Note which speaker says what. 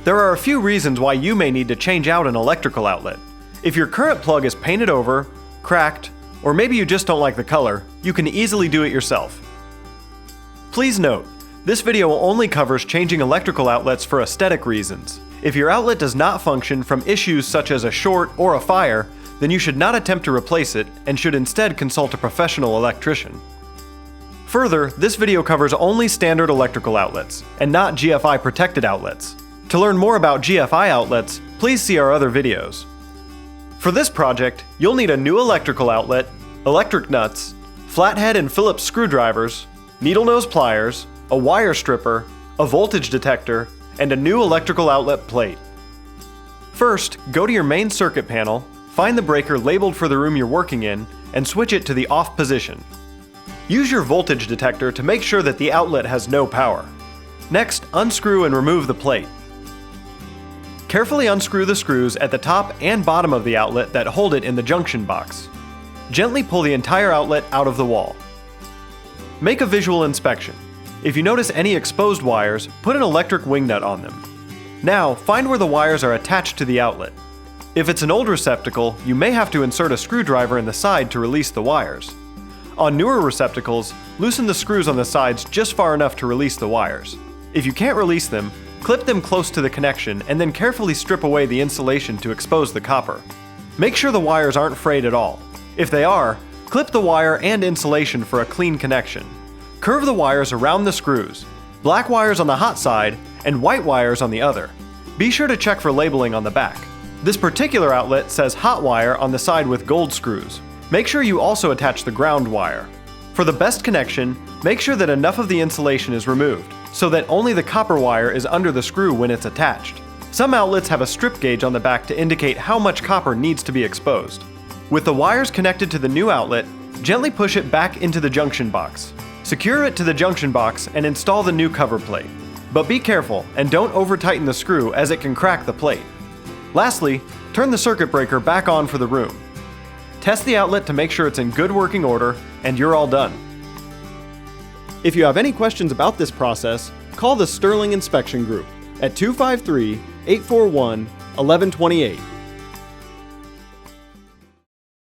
Speaker 1: There are a few reasons why you may need to change out an electrical outlet. If your current plug is painted over, cracked, or maybe you just don't like the color, you can easily do it yourself. Please note, this video only covers changing electrical outlets for aesthetic reasons. If your outlet does not function from issues such as a short or a fire, then you should not attempt to replace it and should instead consult a professional electrician. Further, this video covers only standard electrical outlets, and not GFI protected outlets. To learn more about GFI outlets, please see our other videos. For this project, you'll need a new electrical outlet, electric nuts, flathead and Phillips screwdrivers, needle nose pliers, a wire stripper, a voltage detector, and a new electrical outlet plate. First, go to your main circuit panel, find the breaker labeled for the room you're working in, and switch it to the off position. Use your voltage detector to make sure that the outlet has no power. Next, unscrew and remove the plate. Carefully unscrew the screws at the top and bottom of the outlet that hold it in the junction box. Gently pull the entire outlet out of the wall. Make a visual inspection. If you notice any exposed wires, put an electric wing nut on them. Now, find where the wires are attached to the outlet. If it's an old receptacle, you may have to insert a screwdriver in the side to release the wires. On newer receptacles, loosen the screws on the sides just far enough to release the wires. If you can't release them, clip them close to the connection and then carefully strip away the insulation to expose the copper. Make sure the wires aren't frayed at all. If they are, clip the wire and insulation for a clean connection. Curve the wires around the screws, black wires on the hot side and white wires on the other. Be sure to check for labeling on the back. This particular outlet says hot wire on the side with gold screws. Make sure you also attach the ground wire. For the best connection, make sure that enough of the insulation is removed, so that only the copper wire is under the screw when it's attached. Some outlets have a strip gauge on the back to indicate how much copper needs to be exposed. With the wires connected to the new outlet, gently push it back into the junction box. Secure it to the junction box and install the new cover plate. But be careful and don't over-tighten the screw as it can crack the plate. Lastly, turn the circuit breaker back on for the room. Test the outlet to make sure it's in good working order, and you're all done. If you have any questions about this process, call the Sterling Inspection Group at 253-841-1128.